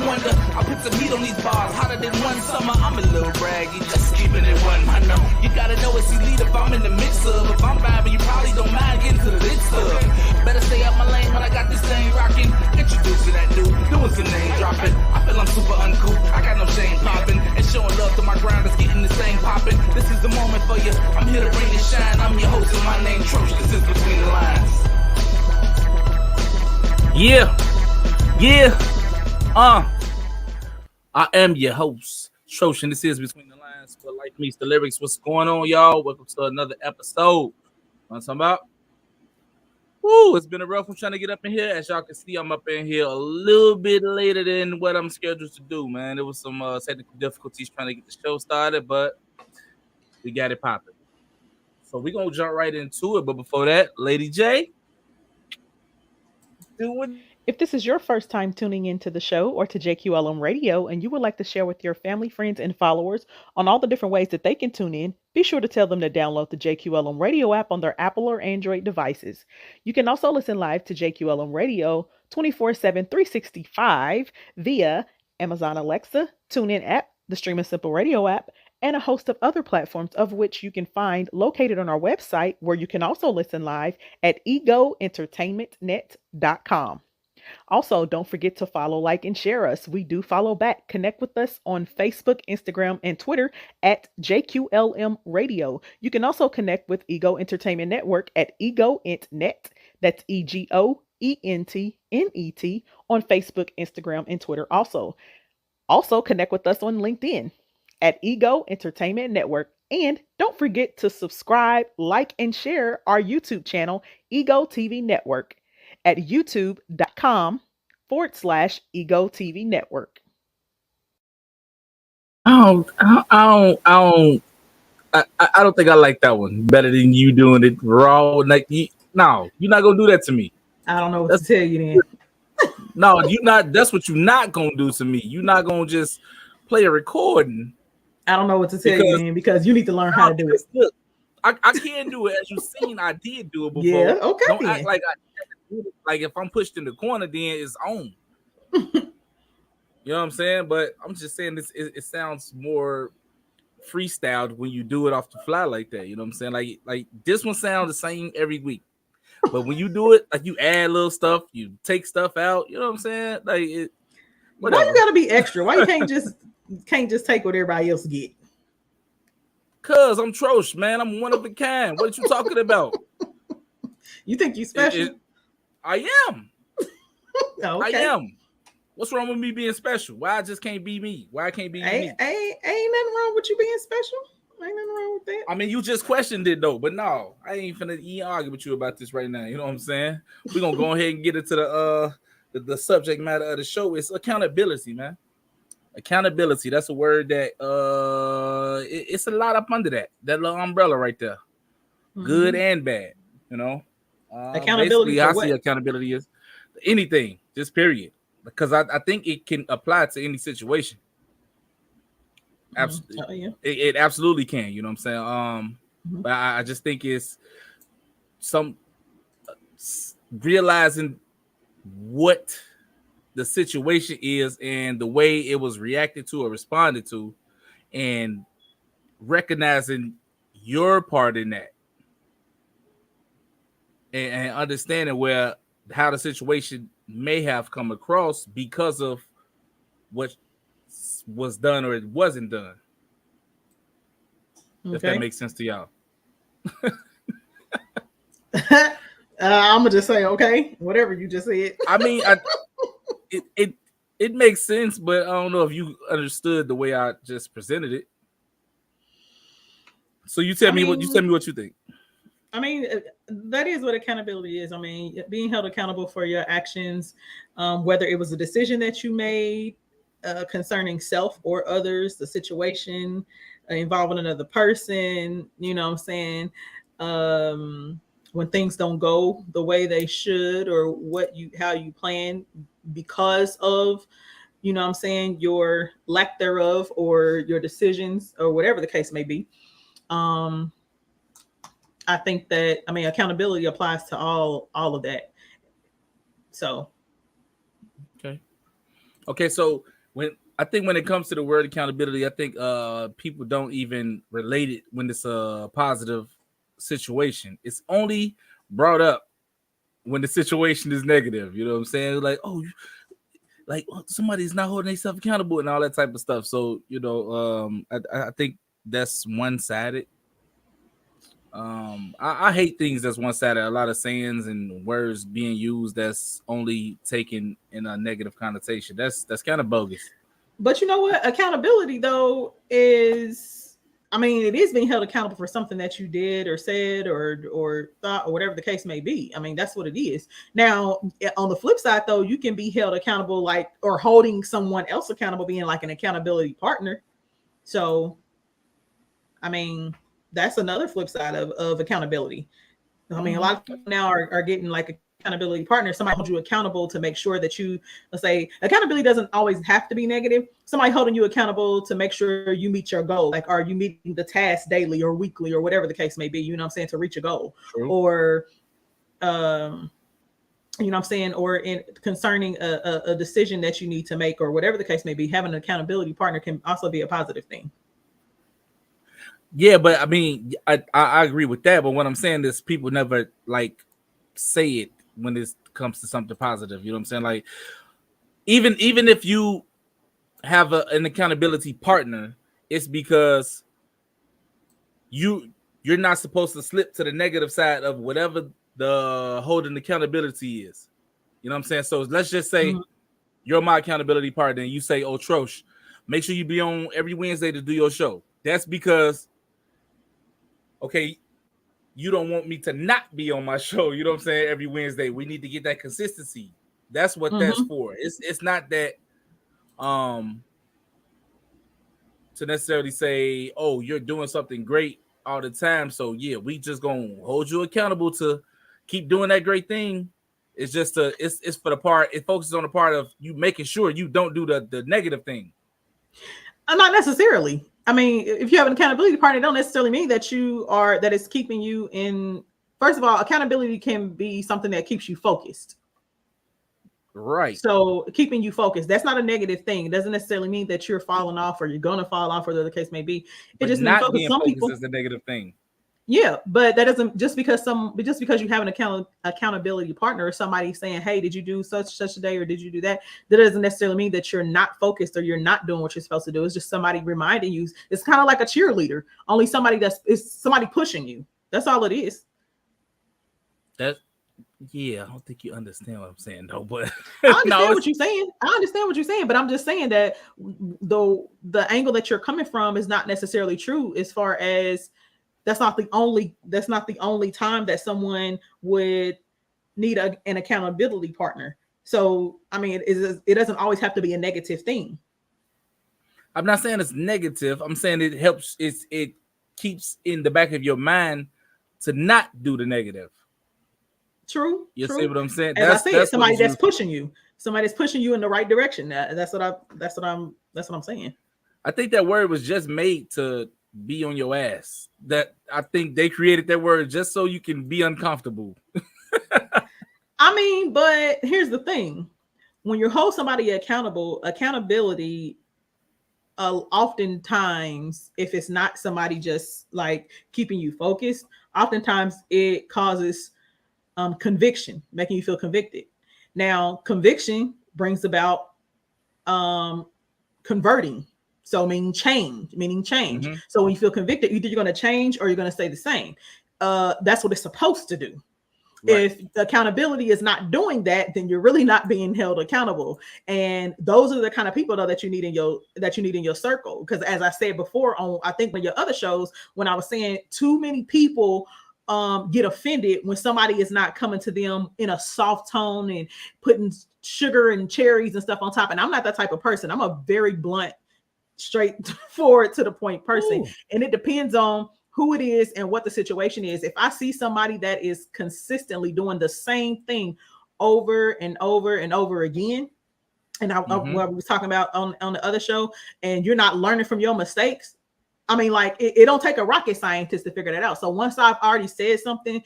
wonder. I put some heat on these bars, hotter than one summer. I'm a little braggy, just keeping it 100. You gotta know it's elite if I'm in the mix of. If I'm vibing, you probably don't mind getting to the lit stuff. Better stay out my lane when I got this thing rocking. Introduce to that dude, doing some name dropping. I feel I'm super uncool, I got no shame popping. And showing love to my grinders, getting this thing popping. This is the moment for you, I'm here to bring you shine. I'm your host and my name Troche, this is Between the Lines. Yeah. I am your host, Troche, and this is Between the Lines. For Life Meets the Lyrics. What's going on, y'all? Welcome to another episode. What I'm talking about? Woo, it's been a rough one trying to get up in here. As y'all can see, I'm up in here a little bit later than what I'm scheduled to do, man. There was some technical difficulties trying to get the show started, but we got it popping. So we're going to jump right into it. But before that, Lady J, do it. If this is your first time tuning into the show or to JQLM Radio and you would like to share with your family, friends, and followers on all the different ways that they can tune in, be sure to tell them to download the JQLM Radio app on their Apple or Android devices. You can also listen live to JQLM Radio 24/7, 365 via Amazon Alexa, TuneIn app, the Stream and Simple Radio app, and a host of other platforms of which you can find located on our website, where you can also listen live at egoentertainmentnet.com. Also, don't forget to follow, like, and share us. We do follow back. Connect with us on Facebook, Instagram, and Twitter at JQLM Radio. You can also connect with Ego Entertainment Network at EgoEntNet. That's EgoEntNet on Facebook, Instagram, and Twitter also. Also, connect with us on LinkedIn at Ego Entertainment Network. And don't forget to subscribe, like, and share our YouTube channel, Ego TV Network, at youtube.com/Ego TV Network. I don't think I like that one better than you doing it raw. Like, no, you're not gonna do that to me. I don't know what to tell you then. No, you not. That's what you're not gonna do to me. You're not gonna just play a recording. I don't know what to tell you then, because you need to learn how to do it. Look, I can't do it. As you've seen, I did do it before. Yeah, okay. Don't act like I do it. Like, if I'm pushed in the corner, then it's on. You know what I'm saying? But I'm just saying this. It sounds more freestyled when you do it off the fly like that. You know what I'm saying? Like this one sounds the same every week, but when you do it, like, you add little stuff, you take stuff out. You know what I'm saying? Like, why you gotta be extra? Why you can't just take what everybody else get? Cause I'm Troche, man. I'm one of a kind. What are you talking about? You think you special? I am. Okay. I am. What's wrong with me being special? Why I just can't be me? Why I can't be me? Ain't nothing wrong with you being special. Ain't nothing wrong with that. I mean, you just questioned it though, but no, I ain't finna argue with you about this right now. You know what I'm saying? We're gonna go ahead and get into the subject matter of the show. It's accountability, man. Accountability. That's a word that it's a lot up under that little umbrella right there. Mm-hmm. Good and bad, you know. Accountability. I see accountability is anything, just period. Because I think it can apply to any situation. Absolutely, yeah. It absolutely can. You know what I'm saying? Mm-hmm. But I just think it's some realizing what the situation is and the way it was reacted to or responded to, and recognizing your part in that, and understanding how the situation may have come across because of what was done or it wasn't done. Okay. If that makes sense to y'all. I'm gonna just say okay, whatever you just said. I mean, it makes sense, but I don't know if you understood the way I just presented it. So you tell me what you think. I mean, that is what accountability is. I mean, being held accountable for your actions, whether it was a decision that you made concerning self or others, the situation involving another person, you know what I'm saying? When things don't go the way they should, or how you plan because of, you know what I'm saying, your lack thereof, or your decisions, or whatever the case may be. I think that, accountability applies to all of that. So. Okay. So when it comes to the word accountability, I think people don't even relate it when it's a positive situation. It's only brought up when the situation is negative. You know what I'm saying? Like, oh, like somebody's not holding themselves accountable and all that type of stuff. So, you know, I think that's one-sided. I hate things that's one-sided. A lot of sayings and words being used that's only taken in a negative connotation. That's kind of bogus. But you know what? Accountability, though, is, I mean, it is being held accountable for something that you did or said or thought or whatever the case may be. I mean, that's what it is. Now, on the flip side, though, you can be held accountable, like, or holding someone else accountable, being like an accountability partner. So, I mean, that's another flip side of accountability. I mean, a lot of people now are getting like accountability partner. Somebody holds you accountable to make sure that you, let's say, accountability doesn't always have to be negative. Somebody holding you accountable to make sure you meet your goal. Like, are you meeting the task daily or weekly or whatever the case may be, you know what I'm saying, to reach a goal. True. Or, you know what I'm saying, or in concerning a decision that you need to make or whatever the case may be, having an accountability partner can also be a positive thing. Yeah, but I mean, I agree with that. But what I'm saying is people never like say it when it comes to something positive. You know what I'm saying? Like, even if you have an accountability partner, it's because you're not supposed to slip to the negative side of whatever the holding accountability is. You know what I'm saying? So let's just say you're my accountability partner and you say, oh, Troche, make sure you be on every Wednesday to do your show. That's because, okay, you don't want me to not be on my show. You know what I'm saying? Every Wednesday, we need to get that consistency. That's what that's for. It's not that to necessarily say, oh, you're doing something great all the time. So yeah, we just gonna hold you accountable to keep doing that great thing. It's just it's for the part, it focuses on the part of you making sure you don't do the negative thing. Not necessarily. I mean, if you have an accountability partner, it don't necessarily mean that that it's keeping you in. First of all, accountability can be something that keeps you focused. Right. So keeping you focused, that's not a negative thing. It doesn't necessarily mean that you're falling off or you're going to fall off, or whatever the case may be. It just means focus. Some people is the negative thing. Yeah, but that doesn't, just because you have an accountability partner or somebody saying, hey, did you do such a day or did you do that? That doesn't necessarily mean that you're not focused or you're not doing what you're supposed to do. It's just somebody reminding you. It's kind of like a cheerleader, only somebody it's somebody pushing you. That's all it is. Yeah, I don't think you understand what I'm saying, though. But I understand what you're saying. I understand what you're saying, but I'm just saying that the angle that you're coming from is not necessarily true, as far as that's not the only time that someone would need an accountability partner. So, I mean, it doesn't always have to be a negative thing. I'm not saying it's negative. I'm saying it helps. It keeps in the back of your mind to not do the negative. True. You see what I'm saying? As I said, somebody that's pushing you. Somebody that's pushing you in the right direction. That's what I'm saying. I think that word was just made to be on your ass. That I think they created that word just so you can be uncomfortable. I mean, but here's the thing: when you hold somebody accountable, accountability, oftentimes, if it's not somebody just like keeping you focused, oftentimes it causes conviction, making you feel convicted. Now, conviction brings about converting. So meaning change. Mm-hmm. So when you feel convicted, either you're going to change or you're going to stay the same. That's what it's supposed to do. Right. If accountability is not doing that, then you're really not being held accountable. And those are the kind of people, though, that you need in your circle. Because as I said before on, I think, one of your other shows, when I was saying too many people get offended when somebody is not coming to them in a soft tone and putting sugar and cherries and stuff on top. And I'm not that type of person. I'm a very blunt, straightforward, to the point person. Ooh. And it depends on who it is and what the situation is. If I see somebody that is consistently doing the same thing over and over and over again, and what we was talking about on the other show, and you're not learning from your mistakes, I mean, like, it don't take a rocket scientist to figure that out. So once I've already said something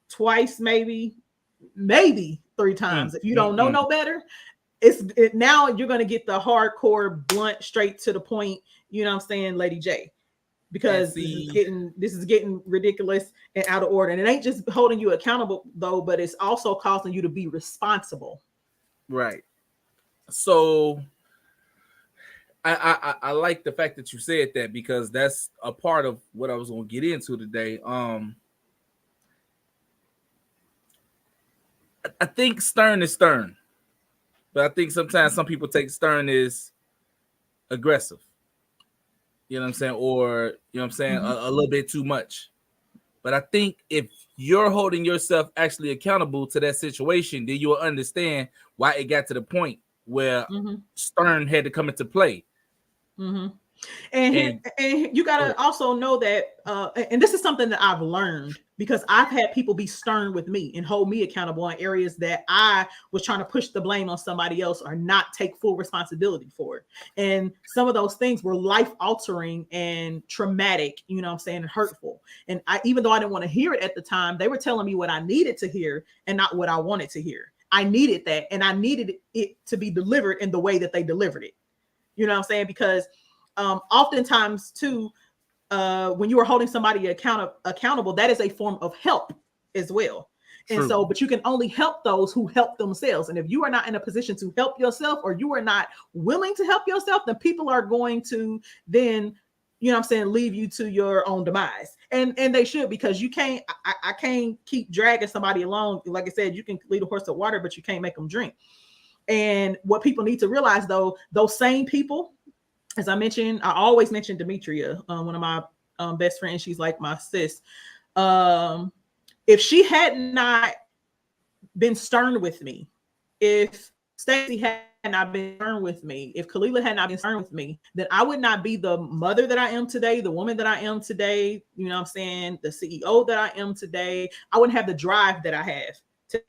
twice, maybe 3 times, if you don't know no better, now you're going to get the hardcore, blunt, straight to the point, you know what I'm saying, Lady J, because this is getting ridiculous and out of order. And it ain't just holding you accountable though, but it's also causing you to be responsible. Right. So I like the fact that you said that, because that's a part of what I was going to get into today. I think stern is stern, but I think sometimes some people take stern as aggressive. You know what I'm saying? Or, you know what I'm saying, a little bit too much. But I think if you're holding yourself actually accountable to that situation, then you'll understand why it got to the point where stern had to come into play. And you got to also know that, and this is something that I've learned, because I've had people be stern with me and hold me accountable in areas that I was trying to push the blame on somebody else or not take full responsibility for it. And some of those things were life altering and traumatic, you know what I'm saying, and hurtful. And even though I didn't want to hear it at the time, they were telling me what I needed to hear and not what I wanted to hear. I needed that, and I needed it to be delivered in the way that they delivered it. You know what I'm saying? Because oftentimes too, when you are holding somebody accountable, that is a form of help as well. True. And so, but you can only help those who help themselves. And if you are not in a position to help yourself, or you are not willing to help yourself, then people are going to then, you know what I'm saying, leave you to your own demise. And they should, because you can't, I can't keep dragging somebody along. Like I said, you can lead a horse to water, but you can't make them drink. And what people need to realize though, those same people, as I mentioned, I always mention Demetria, one of my best friends. She's like my sis. If she had not been stern with me, if Stacey had not been stern with me, if Kalila had not been stern with me, then I would not be the mother that I am today, the woman that I am today, you know what I'm saying, the CEO that I am today. I wouldn't have the drive that I have today.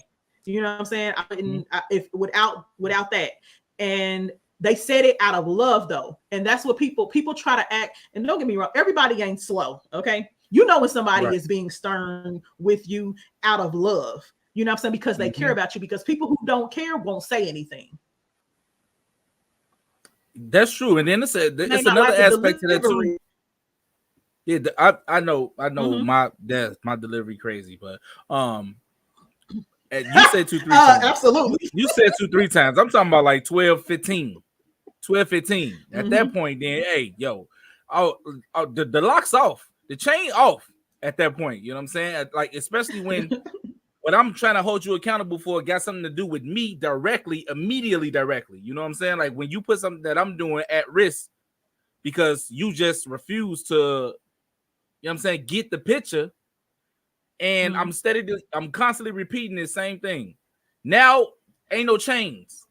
You know what I'm saying? I wouldn't, if without that. And they said it out of love though. And that's what people try to act. And don't get me wrong, everybody ain't slow. Okay. You know when somebody is being stern with you out of love, you know what I'm saying? Because they care about you, because people who don't care won't say anything. That's true. And then it's another aspect to that too. Yeah, I know my delivery crazy, but you said 2-3 times. Absolutely. You said 2-3 times. I'm talking about like 12-15. At that point, then, hey, yo, the lock's off, the chain off at that point. You know what I'm saying? Like, especially when what I'm trying to hold you accountable for got something to do with me immediately directly. You know what I'm saying? Like when you put something that I'm doing at risk because you just refuse to, you know what I'm saying, get the picture. And I'm constantly repeating the same thing. Now ain't no chains.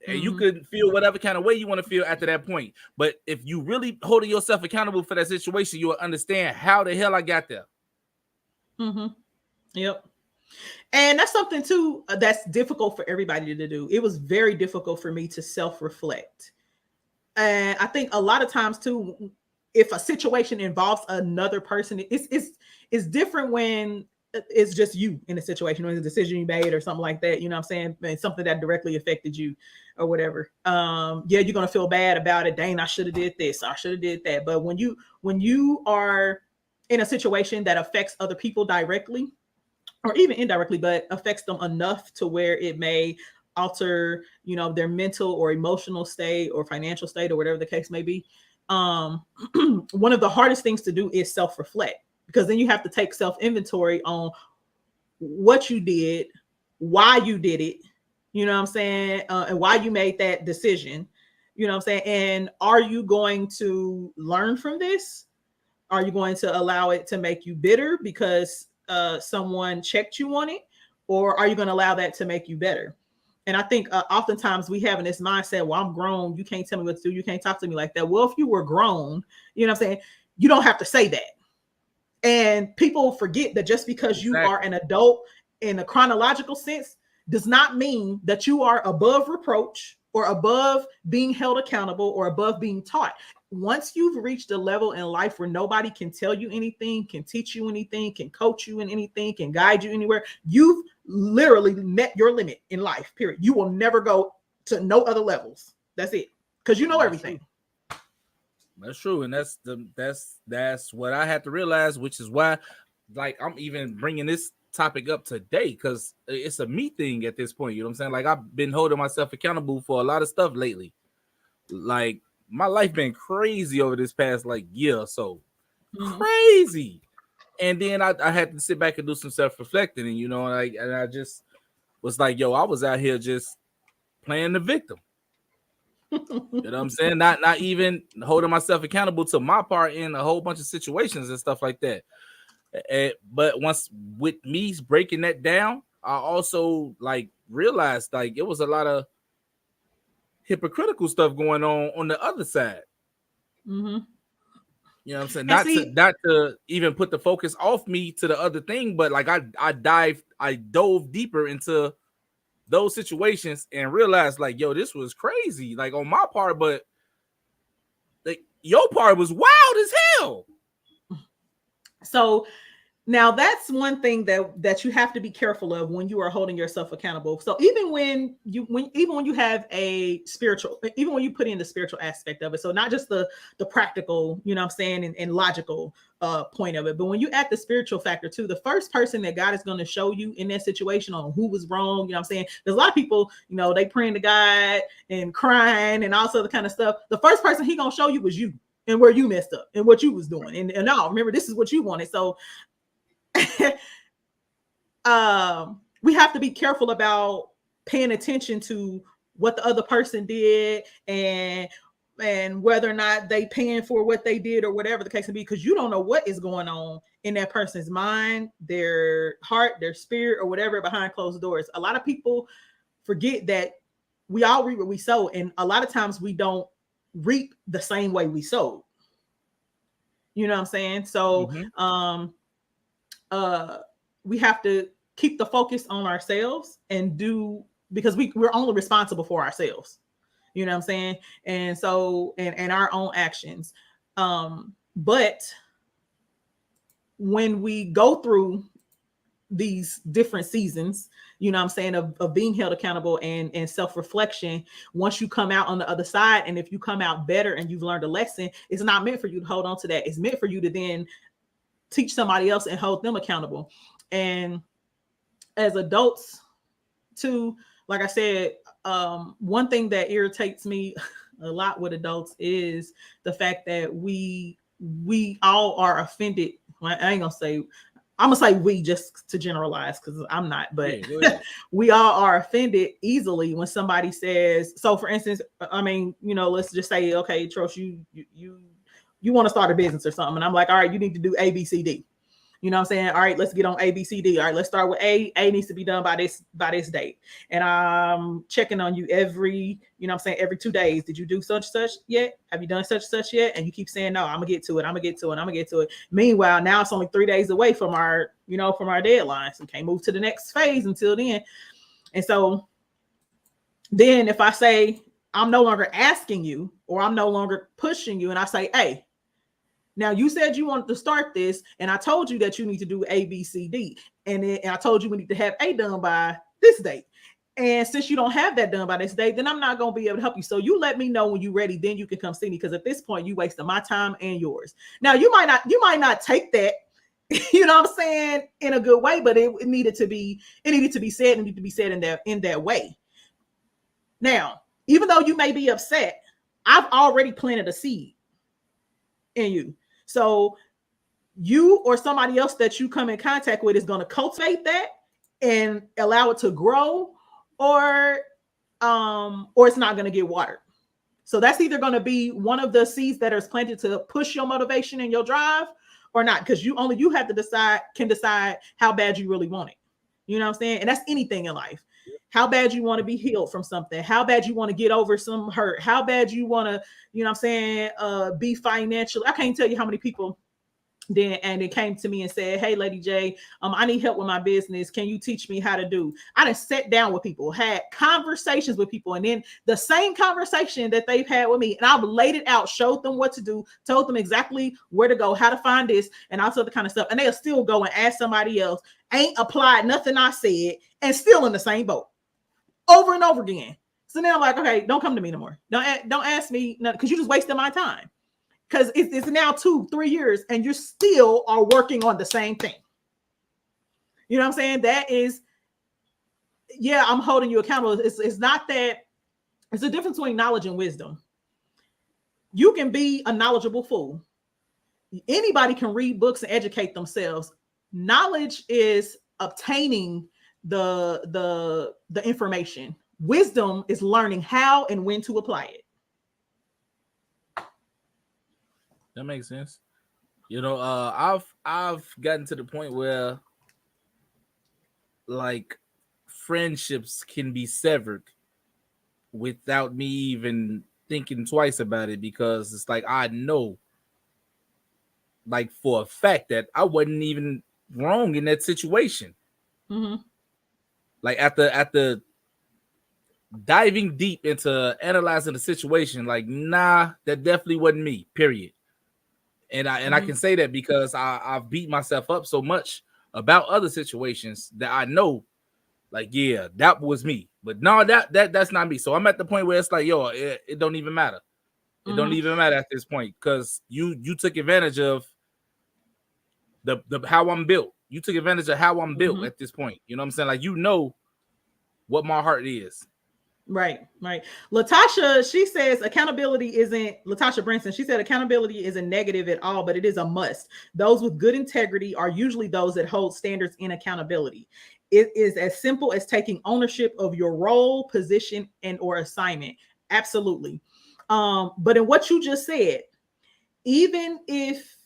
And you could feel whatever kind of way you want to feel after that point. But if you really holding yourself accountable for that situation, you will understand how the hell I got there. Yep. And that's something too that's difficult for everybody to do. It was very difficult for me to self-reflect. And I think a lot of times too, if a situation involves another person, it's different when it's just you in a situation, when it's a decision you made or something like that, you know what I'm saying? And something that directly affected you or whatever. Yeah, you're going to feel bad about it. Dang, I should have did this. I should have did that. But when you are in a situation that affects other people directly or even indirectly, but affects them enough to where it may alter, you know, their mental or emotional state or financial state or whatever the case may be. One of the hardest things to do is self-reflect, because then you have to take self-inventory on what you did, why you did it, you know what I'm saying, and why you made that decision, you know what I'm saying, and are you going to learn from this? Are you going to allow it to make you bitter because someone checked you on it, or are you going to allow that to make you better? And I think oftentimes we have in this mindset, well, I'm grown, you can't tell me what to do, you can't talk to me like that. Well, if you were grown, you know what I'm saying, you don't have to say that. And people forget that just because you are an adult in a chronological sense does not mean that you are above reproach or above being held accountable or above being taught. Once you've reached a level in life where nobody can tell you anything, can teach you anything, can coach you in anything, can guide you anywhere, you've literally met your limit in life, period. You will never go to no other levels. That's it. Because you know everything. That's true. And that's what I had to realize, which is why, like, I'm even bringing this topic up today, because it's a me thing at this point. You know what I'm saying? Like, I've been holding myself accountable for a lot of stuff lately. Like, my life been crazy over this past like year or so. Crazy. And then I had to sit back and do some self-reflecting, and and I just was like, yo, I was out here just playing the victim. You know what I'm saying? Not even holding myself accountable to my part in a whole bunch of situations and stuff like that. But once with me breaking that down, I also like realized like it was a lot of hypocritical stuff going on the other side. Mm-hmm. You know what I'm saying? Not to even put the focus off me to the other thing, but like I dove deeper into those situations and realized like, yo, this was crazy, like on my part, but like your part was wild as hell. So now that's one thing that you have to be careful of when you are holding yourself accountable. So even when you have a spiritual, even when you put in the spiritual aspect of it, so not just the practical, you know what I'm saying, and logical point of it, but when you add the spiritual factor too, the first person that God is going to show you in that situation on who was wrong, you know what I'm saying, there's a lot of people, they praying to God and crying and all sorts of kind of stuff. The first person he going to show you was you and where you messed up and what you was doing. And no, remember, this is what you wanted. So we have to be careful about paying attention to what the other person did and whether or not they paying for what they did or whatever the case may be, because you don't know what is going on in that person's mind, their heart, their spirit, or whatever behind closed doors. A lot of people forget that we all reap what we sow, and a lot of times we don't reap the same way we sowed. You know what I'm saying? So we have to keep the focus on ourselves and because we're only responsible for ourselves. You know what I'm saying? And so, and our own actions. But when we go through these different seasons, you know what I'm saying, of being held accountable and self-reflection, once you come out on the other side, and if you come out better and you've learned a lesson, it's not meant for you to hold on to that. It's meant for you to then teach somebody else and hold them accountable. And as adults too, like I said, one thing that irritates me a lot with adults is the fact that we all are offended. Well, I'm gonna say we, just to generalize, because I'm not, but we all are offended easily when somebody says, so for instance, I mean, let's just say, okay, Troche, you want to start a business or something, and I'm like, all right, you need to do A, B, C, D. You know what I'm saying? All right, let's get on A, B, C, D. All right, let's start with A. A needs to be done by this date. And I'm checking on you every 2 days. Did you do such yet? Have you done such yet? And you keep saying, no, I'm gonna get to it. Meanwhile, now it's only 3 days away from our deadline. So we can't move to the next phase until then. And so then if I say I'm no longer asking you, or I'm no longer pushing you, and I say, hey, now you said you wanted to start this, and I told you that you need to do A, B, C, D. And I told you we need to have A done by this date. And since you don't have that done by this date, then I'm not going to be able to help you. So you let me know when you're ready, then you can come see me. Because at this point, you wasted my time and yours. Now you might not take that, you know what I'm saying, in a good way, but it needed to be said in that way. Now, even though you may be upset, I've already planted a seed in you. So you or somebody else that you come in contact with is going to cultivate that and allow it to grow, or it's not going to get watered. So that's either going to be one of the seeds that is planted to push your motivation and your drive, or not, because you have to decide how bad you really want it. You know what I'm saying? And that's anything in life. How bad you want to be healed from something, how bad you want to get over some hurt, how bad you want to, you know what I'm saying, be financially. I can't tell you how many people then came to me and said, hey, Lady J, I need help with my business. Can you teach me how to do? I done sat down with people, had conversations with people, and then the same conversation that they've had with me, and I've laid it out, showed them what to do, told them exactly where to go, how to find this, and all sorts of kind of stuff. And they'll still go and ask somebody else, ain't applied nothing I said, and still in the same boat over and over again. So now I'm like, okay, don't come to me no more. Don't ask me, because you just wasted my time. Because it's now 2-3 years and you still are working on the same thing. You know what I'm saying? That is, yeah, I'm holding you accountable. It's not that, it's a difference between knowledge and wisdom. You can be a knowledgeable fool. Anybody can read books and educate themselves. Knowledge is obtaining the information. Wisdom is learning how and when to apply it. That makes sense. You know, I've gotten to the point where like friendships can be severed without me even thinking twice about it, because it's like I know, like for a fact, that I wasn't even wrong in that situation. Mm-hmm. Like after diving deep into analyzing the situation, like, nah, that definitely wasn't me. Period. And I can say that because I've beat myself up so much about other situations that I know, like, yeah, that was me. But no, that's not me. So I'm at the point where it's like, yo, it don't even matter. It don't even matter at this point, because you took advantage of the how I'm built. You took advantage of how I'm built at this point. You know what I'm saying? Like, you know what my heart is. Right. Latasha, she says accountability isn't, Latasha Brinson, she said accountability isn't negative at all, but it is a must. Those with good integrity are usually those that hold standards in accountability. It is as simple as taking ownership of your role, position, and or assignment. Absolutely. But in what you just said, even if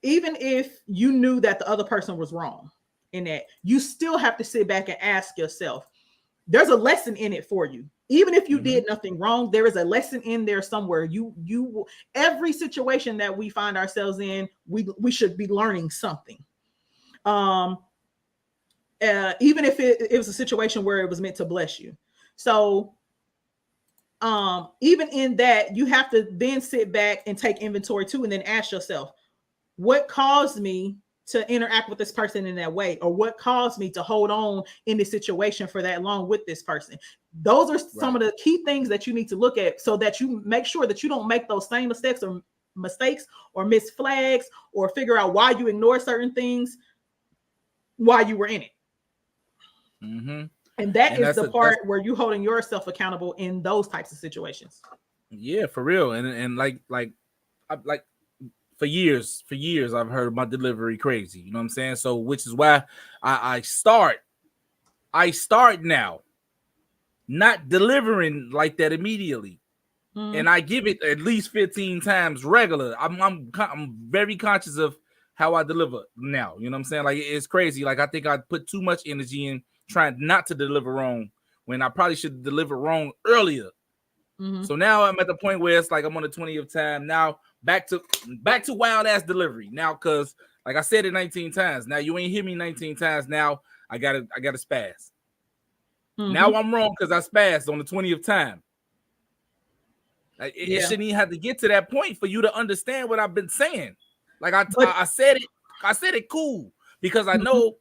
you knew that the other person was wrong in that, you still have to sit back and ask yourself, there's a lesson in it for you. Even if you did nothing wrong, there is a lesson in there somewhere. You every situation that we find ourselves in, we should be learning something. Even if it was a situation where it was meant to bless you. So even in that, you have to then sit back and take inventory too, and then ask yourself, what caused me to interact with this person in that way, or what caused me to hold on in this situation for that long with this person? Those are some of the key things that you need to look at, so that you make sure that you don't make those same mistakes or miss flags, or figure out why you ignore certain things while you were in it. And that is the part where you holding yourself accountable in those types of situations. Yeah, for real. And like for years I've heard my delivery crazy. You know what I'm saying? So which is why I start now not delivering like that immediately. And I give it at least 15 times regular. I'm very conscious of how I deliver now. You know what I'm saying? Like, it's crazy. Like, I think I put too much energy in trying not to deliver wrong when I probably should deliver wrong earlier. So now I'm at the point where it's like I'm on the 20th time. Now back to wild ass delivery. Now, cause like I said it 19 times. Now you ain't hear me 19 times. Now I gotta spaz. Now I'm wrong because I spazzed on the 20th time. Like, it shouldn't even have to get to that point for you to understand what I've been saying. Like I said it cool, because I know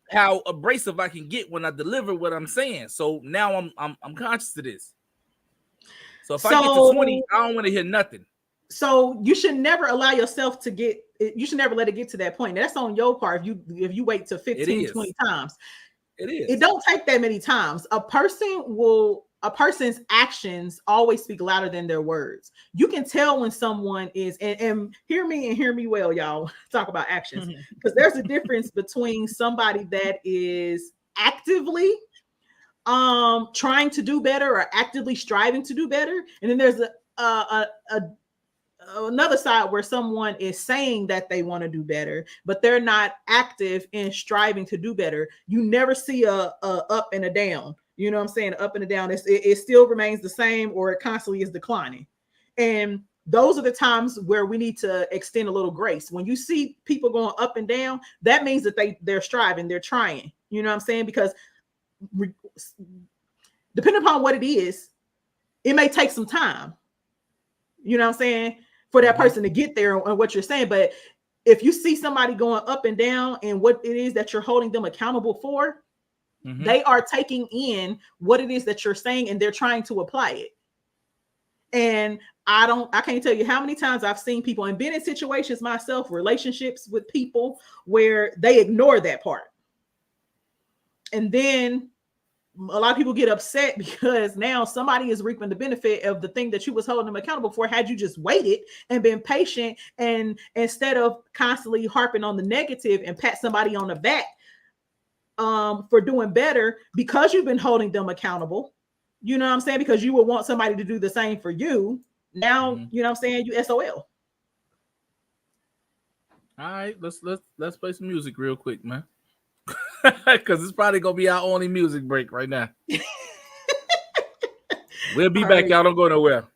how abrasive I can get when I deliver what I'm saying. So now I'm conscious of this. So if I get to 20, I don't want to hear nothing. So you should never allow yourself to you should never let it get to that point. That's on your part. If you wait to 15, 20 times. It is. It don't take that many times. A person's actions always speak louder than their words. You can tell when someone is, and hear me well, y'all, talk about actions, because there's a difference between somebody that is actively trying to do better or actively striving to do better, and then there's another side where someone is saying that they want to do better, but they're not active in striving to do better. You never see a up and a down. You know what I'm saying? Up and a down. It still remains the same, or it constantly is declining. And those are the times where we need to extend a little grace. When you see people going up and down, that means that they're striving, they're trying. You know what I'm saying? Because depending upon what it is, it may take some time. You know what I'm saying? For that person to get there and what you're saying. But if you see somebody going up and down and what it is that you're holding them accountable for, Mm-hmm. They are taking in what it is that you're saying and they're trying to apply it. And I can't tell you how many times I've seen people and been in situations myself, relationships with people where they ignore that part. And then a lot of people get upset because now somebody is reaping the benefit of the thing that you was holding them accountable for. Had you just waited and been patient, and instead of constantly harping on the negative and pat somebody on the back for doing better because you've been holding them accountable, you know what I'm saying? Because you would want somebody to do the same for you. Now, you know what I'm saying? You SOL. All right, let's play some music real quick, man. Because it's probably gonna be our only music break right now. We'll be back. Y'all don't go nowhere.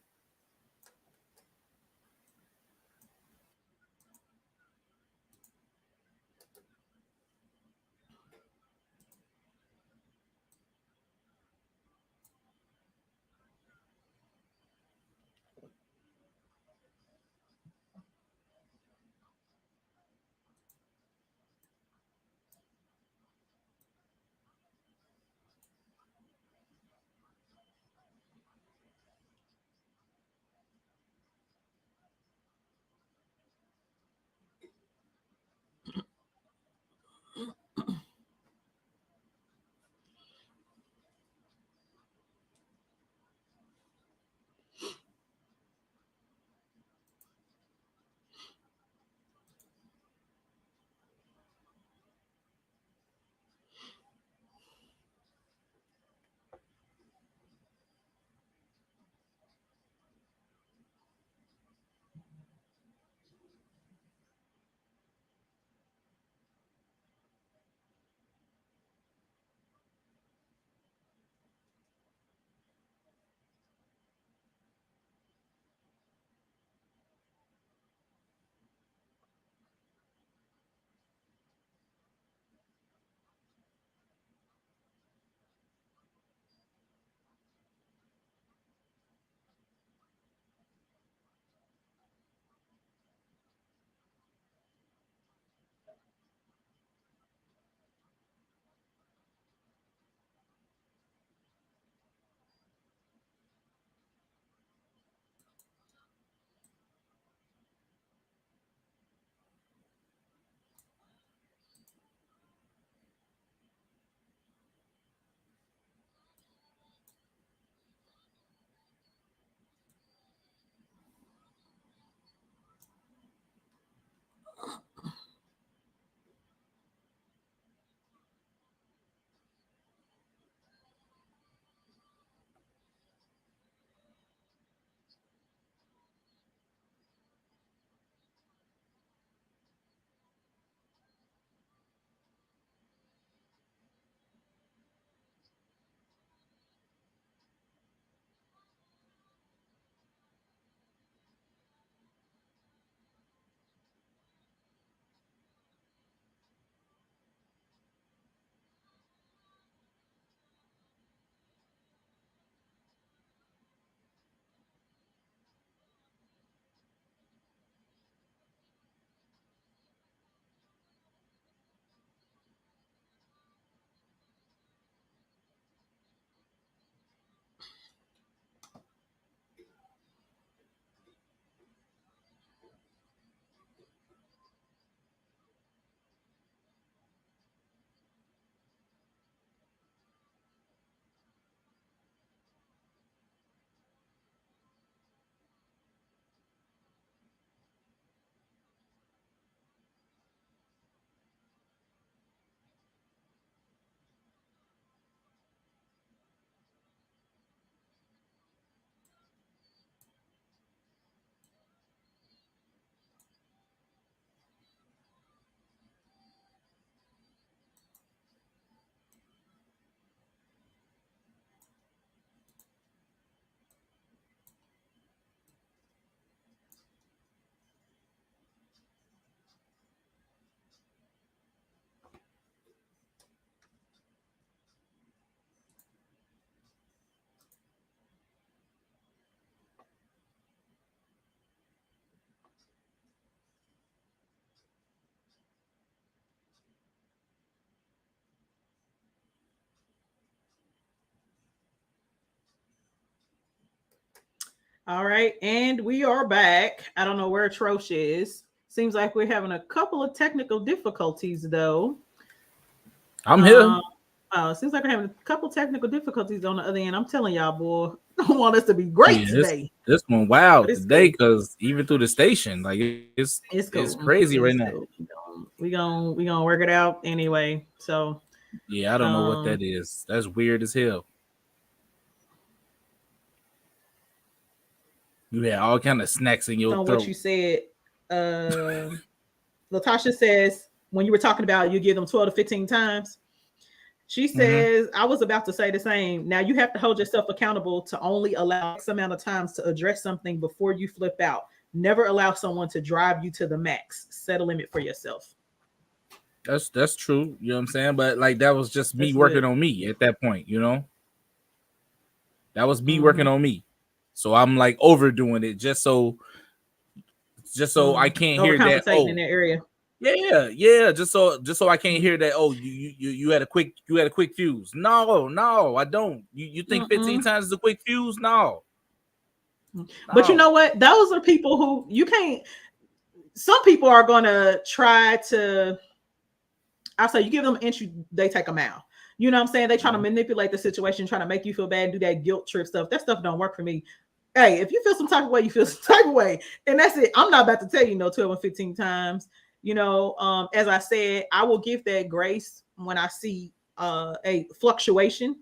All right, and we are back. I don't know where Troche is. Seems like we're having a couple of technical difficulties, though. I'm here. Seems like we're having a couple technical difficulties on the other end. I'm telling y'all, boy, I want us to be great today. This one wild today, cool. because even through the station, like it's cool. crazy right now. Cool. We gonna work it out anyway. So yeah, I don't know what that is. That's weird as hell. You had all kind of snacks in your throat. What you said, Latasha says when you were talking about you give them 12 to 15 times. She says, I was about to say the same. Now you have to hold yourself accountable to only allow X amount of times to address something before you flip out. Never allow someone to drive you to the max. Set a limit for yourself. That's true. You know what I'm saying? But like that was just me working on me at that point, you know? That was me working on me. So I'm like overdoing it just so I can't hear that. Oh, in that area. Yeah. Just so I can't hear that. Oh, you had a quick fuse. No, I don't. You think 15 times is a quick fuse? No. But you know what? Those are people who you can't. Some people are gonna try to. I'll say you give them an inch, they take a mile. You know what I'm saying? They try to manipulate the situation, trying to make you feel bad, do that guilt trip stuff. That stuff don't work for me. Hey, if you feel some type of way, you feel some type of way, and that's it. I'm not about to tell you 12 and 15 times. You know, as I said, I will give that grace when I see a fluctuation.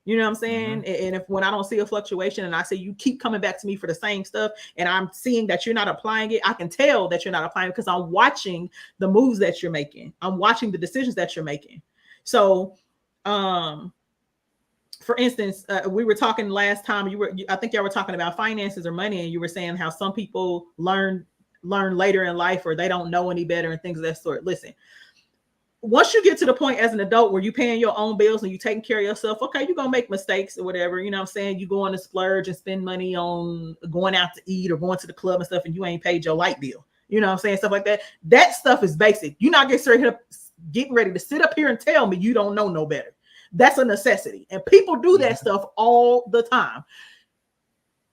You know what I'm saying? And when I don't see a fluctuation and I say you keep coming back to me for the same stuff and I'm seeing that you're not applying it, I can tell that you're not applying it because I'm watching the moves that you're making. I'm watching the decisions that you're making. So, for instance, we were talking last time, I think y'all were talking about finances or money, and you were saying how some people learn later in life or they don't know any better and things of that sort. Listen, once you get to the point as an adult where you're paying your own bills and you're taking care of yourself, okay, you're going to make mistakes or whatever. You know what I'm saying? You go on to splurge and spend money on going out to eat or going to the club and stuff, and you ain't paid your light bill. You know what I'm saying? Stuff like that. That stuff is basic. You're not getting ready to sit up here and tell me you don't know no better. That's a necessity. And people do that stuff all the time.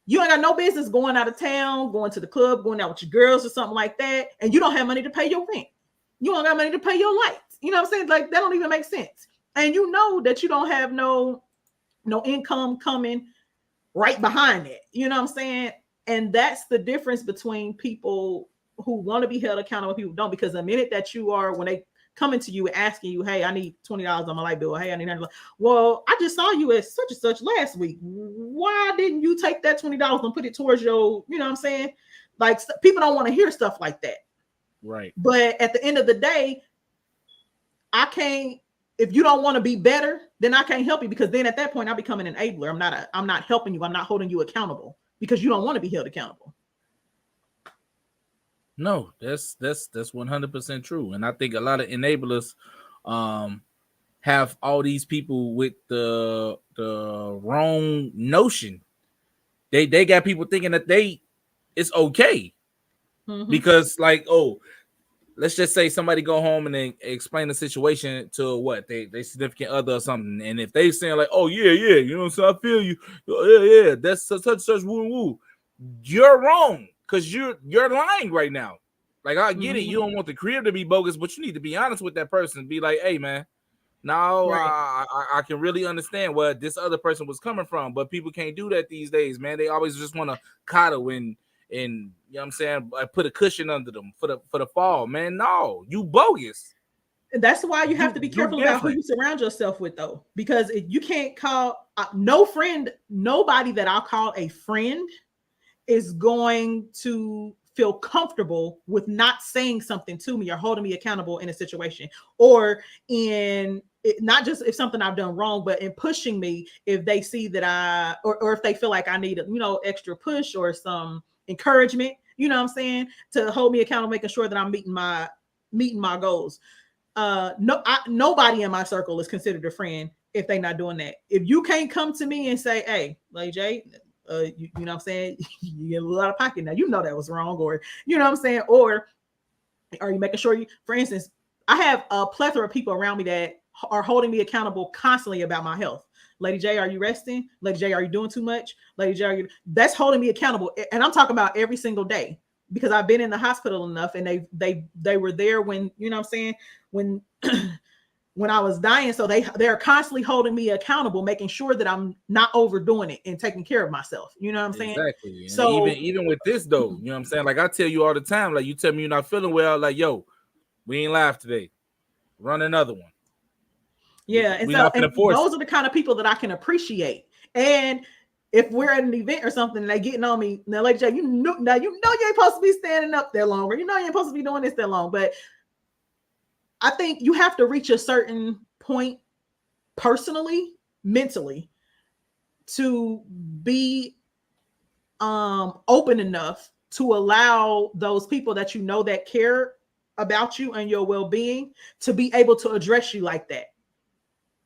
You ain't got no business going out of town, going to the club, going out with your girls or something like that, and you don't have money to pay your rent. You don't got money to pay your lights. You know what I'm saying? Like, that don't even make sense. And you know that you don't have no income coming right behind it. You know what I'm saying? And that's the difference between people who want to be held accountable and people who don't. Because the minute that you are, when they coming to you and asking you, hey, I need $20 on my light bill. Hey, I need $100. Well, I just saw you at such and such last week. Why didn't you take that $20 and put it towards your, you know what I'm saying? Like, people don't want to hear stuff like that. Right. But at the end of the day, I can't, if you don't want to be better, then I can't help you, because then at that point I become an enabler. I'm not helping you. I'm not holding you accountable because you don't want to be held accountable. No, that's 100% true. And I think a lot of enablers have all these people with the wrong notion. They got people thinking that it's okay. Because like, oh, let's just say somebody go home and then explain the situation to what they significant other or something, and if they saying like, oh yeah, you know what I'm saying, I feel you, yeah, that's such woo. You're wrong, because you're lying right now. Like, I get it, you don't want the crib to be bogus, but you need to be honest with that person. Be like, hey man, no, right. I can really understand where this other person was coming from, but people can't do that these days, man. They always just want to coddle and you know what I'm saying, I put a cushion under them for the fall, man. No, you bogus. That's why you have to be careful about who you surround yourself with, though, because you can't call nobody that I'll call a friend is going to feel comfortable with not saying something to me or holding me accountable in a situation, or in it, not just if something I've done wrong, but in pushing me if they see that or if they feel like I need a extra push or some encouragement, you know what I'm saying, to hold me accountable, making sure that I'm meeting my goals. Nobody in my circle is considered a friend if they're not doing that. If you can't come to me and say, hey, like Jay, you know what I'm saying, you get a lot of pocket now, you know that was wrong, or you know what I'm saying, or are you making sure for instance, I have a plethora of people around me that are holding me accountable constantly about my health. Lady J, are you resting? Lady J, are you doing too much? Lady J, are you? That's holding me accountable. And I'm talking about every single day, because I've been in the hospital enough, and they were there when, you know what I'm saying, when when I was dying. So they're constantly holding me accountable, making sure that I'm not overdoing it and taking care of myself. You know what I'm saying? Exactly. And So even with this though, you know what I'm saying? Like I tell you all the time, like you tell me you're not feeling well, like yo, we ain't live today. Run another one. yeah, and we so not and gonna force those are the kind of people that I can appreciate. And if we're at an event or something and they getting on me, now like Jay, you know you ain't supposed to be standing up that long, or you know you ain't supposed to be doing this that long. But I think you have to reach a certain point personally, mentally, to be open enough to allow those people that you know that care about you and your well-being to be able to address you like that.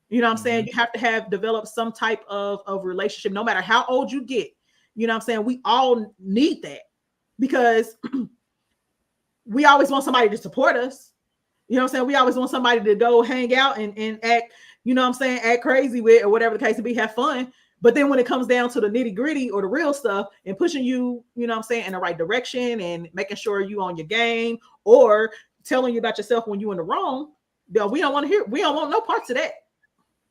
You know what I'm saying? You have to have developed some type of relationship, no matter how old you get. You know what I'm saying? We all need that, because we always want somebody to support us. You know what I'm saying? We always want somebody to go hang out and act, you know what I'm saying, act crazy with, or whatever the case may be, have fun. But then when it comes down to the nitty gritty or the real stuff and pushing you, you know what I'm saying, in the right direction and making sure you on your game, or telling you about yourself when you're in the wrong, we don't want to hear, we don't want no parts of that.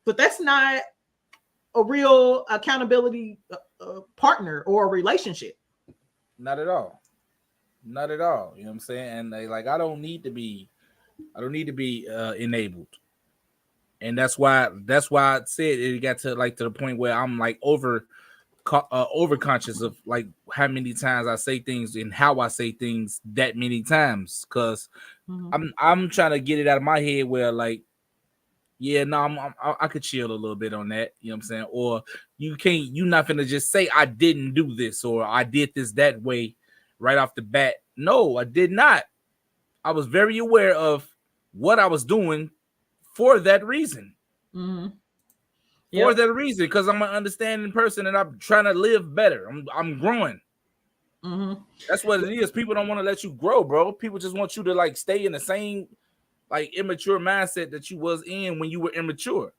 But that's not a real accountability partner or a relationship. Not at all. Not at all. You know what I'm saying? And like I don't need to be enabled. And that's why I said it got to the point where I'm like over conscious of like how many times I say things and how I say things that many times, because I'm trying to get it out of my head where like, yeah, no, I could chill a little bit on that, you know what I'm saying? Or you're not gonna just say I didn't do this or I did this that way right off the bat. No, I did not. I was very aware of what I was doing for that reason. For that reason, because I'm an understanding person and I'm trying to live better. I'm growing. That's what it is. People don't want to let you grow, bro. People just want you to like stay in the same like immature mindset that you was in when you were immature.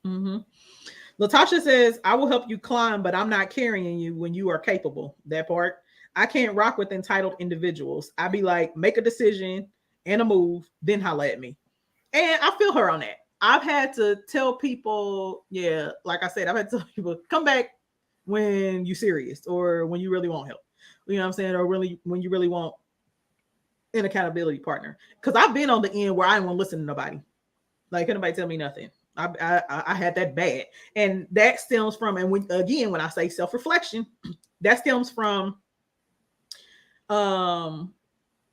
Latasha says, I will help you climb, but I'm not carrying you when you are capable. That part. I can't rock with entitled individuals. I be like, make a decision and a move, then holla at me. And I feel her on that. I've had to tell people, yeah, like I said, I've had to tell people, come back when you're serious or when you really want help. You know what I'm saying? Or really when you really want an accountability partner. Because I've been on the end where I didn't want to listen to nobody. Like, couldn't nobody tell me nothing. I had that bad. And that stems from, and when I say self-reflection, that stems from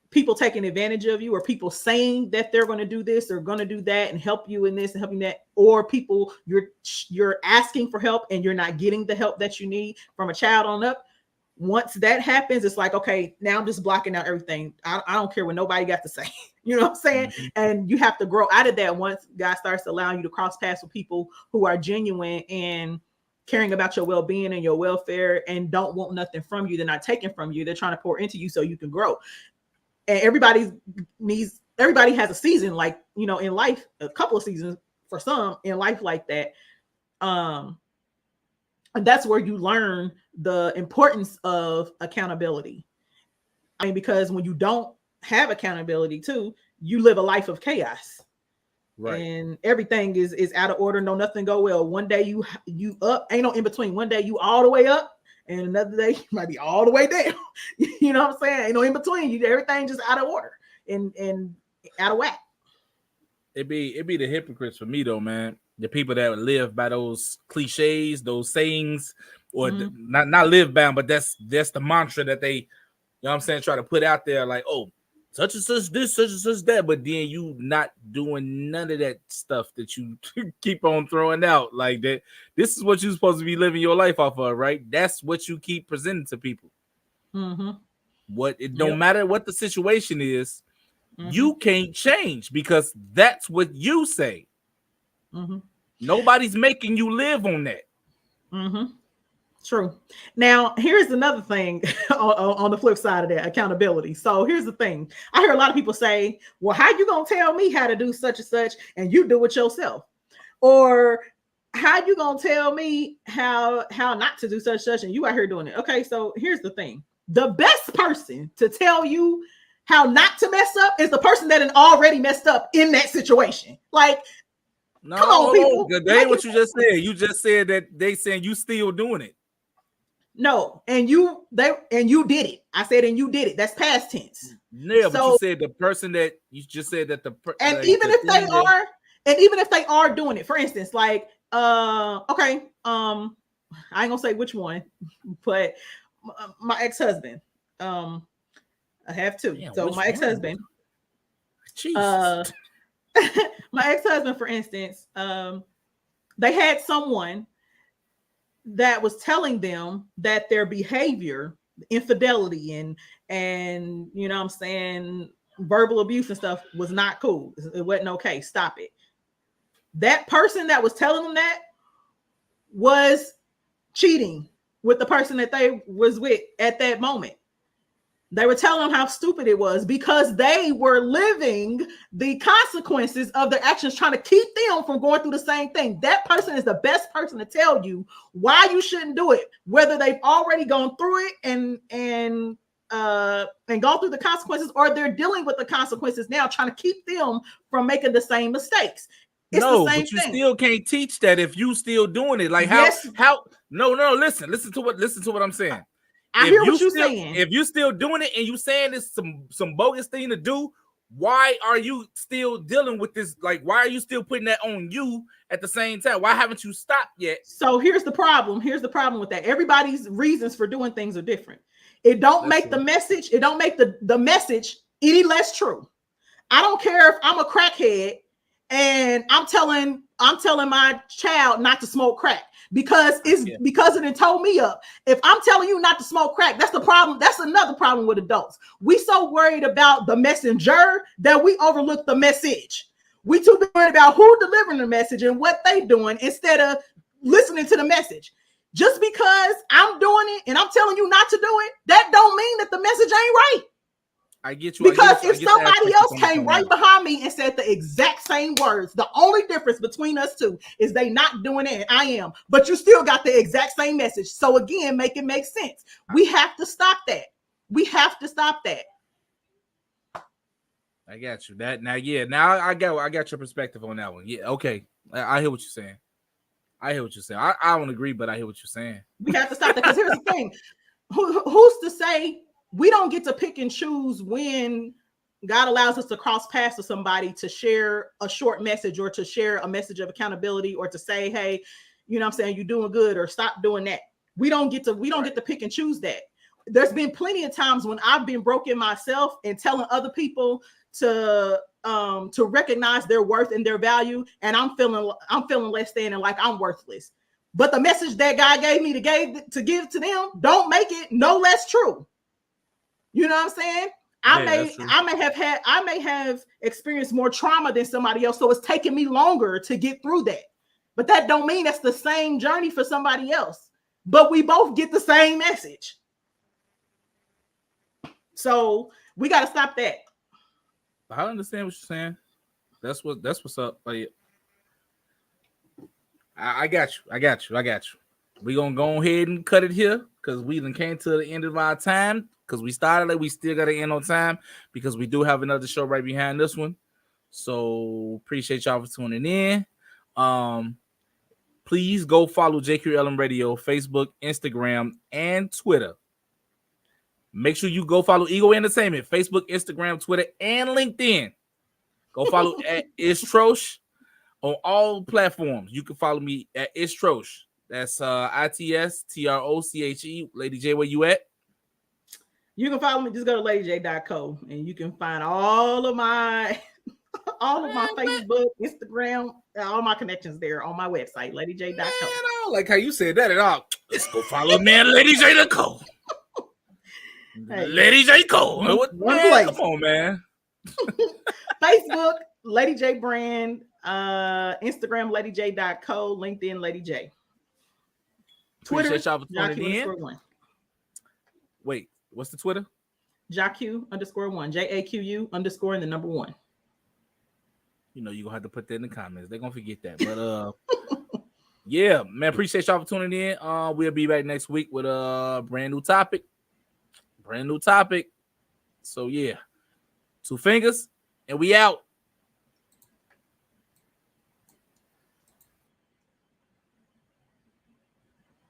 people taking advantage of you, or people saying that they're going to do this or going to do that and help you in this and help you in that, or people you're asking for help and you're not getting the help that you need from a child on up. Once that happens, it's like, okay, now I'm just blocking out everything. I don't care what nobody got to say. You know what I'm saying? And you have to grow out of that once God starts allowing you to cross paths with people who are genuine and caring about your well-being and your welfare and don't want nothing from you. They're not taking from you. They're trying to pour into you so you can grow. And everybody has a season, like, you know, in life, a couple of seasons for some in life like that. And that's where you learn the importance of accountability. I mean, because when you don't have accountability too, you live a life of chaos. Right. And everything is out of order. No, nothing go well. One day you up, ain't no in between. One day you all the way up, and another day you might be all the way down. You know what I'm saying? Ain't no in between. You everything just out of order and out of whack. It'd be the hypocrites for me though, man. The people that live by those cliches, those sayings, or not live by them, but that's the mantra that they, you know what I'm saying, try to put out there, like, oh, such and such this, such and such that, but then you not doing none of that stuff that you keep on throwing out like that. This is what you're supposed to be living your life off of, right? That's what you keep presenting to people. What it don't matter what the situation is, you can't change because that's what you say. Nobody's making you live on that. True. Now, here's another thing on the flip side of that, accountability. So here's the thing. I hear a lot of people say, well, how you going to tell me how to do such and such and you do it yourself? Or how you gonna tell me how not to do such and you out here doing it? Okay, so here's the thing: the best person to tell you how not to mess up is the person that had already messed up in that situation. Like, no, come on, people. That ain't what you just said. You just said that they saying you still doing it. No, and you did it. I said, and you did it. That's past tense. Yeah, but you said the person that you just said that and even if they are doing it, for instance, like okay, I ain't gonna say which one, but my ex-husband, I have two. Damn, so my ex-husband, Jesus. My ex-husband, for instance, they had someone that was telling them that their behavior, infidelity and you know what I'm saying, verbal abuse and stuff was not cool. It wasn't okay. Stop it. That person that was telling them that was cheating with the person that they was with at that moment. They were telling them how stupid it was because they were living the consequences of their actions, trying to keep them from going through the same thing. That person is the best person to tell you why you shouldn't do it, whether they've already gone through it and gone through the consequences, or they're dealing with the consequences now, trying to keep them from making the same mistakes. It's no, the same but you thing. still can't teach that if you still doing it. Like yes. how no, listen to what I'm saying. I hear what you're saying. If you still doing it and you saying it's some bogus thing to do, why are you still dealing with this? Like, why are you still putting that on you at the same time? Why haven't you stopped yet? So here's the problem. Here's the problem with that. Everybody's reasons for doing things are different. It don't make the message. It don't make the message any less true. I don't care if I'm a crackhead and I'm telling my child not to smoke crack because it done told me up. If I'm telling you not to smoke crack, that's the problem. That's another problem with adults. We so worried about the messenger that we overlook the message. We too worried about who delivering the message and what they doing instead of listening to the message. Just because I'm doing it and I'm telling you not to do it, that don't mean that the message ain't right. I get you. Because if somebody else came right behind me and said the exact same words, the only difference between us two is they not doing it and I am. But you still got the exact same message. So again, make it make sense. We have to stop that. We have to stop that. I got you. Now I got your perspective on that one. Yeah, okay. I hear what you're saying. I don't agree, but I hear what you're saying. We have to stop that because here's the thing. Who's to say we don't get to pick and choose when God allows us to cross paths with somebody to share a short message or to share a message of accountability or to say, hey, you know what I'm saying, you're doing good or stop doing that. We don't get to pick and choose that. There's been plenty of times when I've been broken myself and telling other people to recognize their worth and their value, and I'm feeling less than and like I'm worthless. But the message that God gave me to give to them don't make it no less true. You know what I'm saying? I may have experienced more trauma than somebody else, so it's taking me longer to get through that. But that don't mean that's the same journey for somebody else. But we both get the same message. So we got to stop that. I understand what you're saying. That's what's up. Like, I got you. We gonna go ahead and cut it here because we done came to the end of our time. Because we started it, we still got to end on time because we do have another show right behind this one. So appreciate y'all for tuning in. Please go follow JQLM Radio, Facebook, Instagram, and Twitter. Make sure you go follow Ego Entertainment, Facebook, Instagram, Twitter, and LinkedIn. Go follow at Troche on all platforms. You can follow me at Troche. That's ITSTROCHE. Lady J, where you at? You can follow me. Just go to ladyj.co and you can find all of my Facebook, Instagram, all my connections there on my website, ladyj.co. Man, I don't like how you said that at all. Let's go follow me at ladyj.co. Hey, Lady J Cole. One place. Come on, man. Facebook, Lady J Brand, Instagram, ladyj.co, LinkedIn, Lady J. Twitter, JAQ_1. Wait, what's the Twitter? JAQ_1, JAQU_ and the number 1. You know, you're gonna have to put that in the comments. They're gonna forget that. But Yeah, man, appreciate y'all for tuning in. We'll be back next week with a brand new topic. So yeah, 2 fingers, and we out.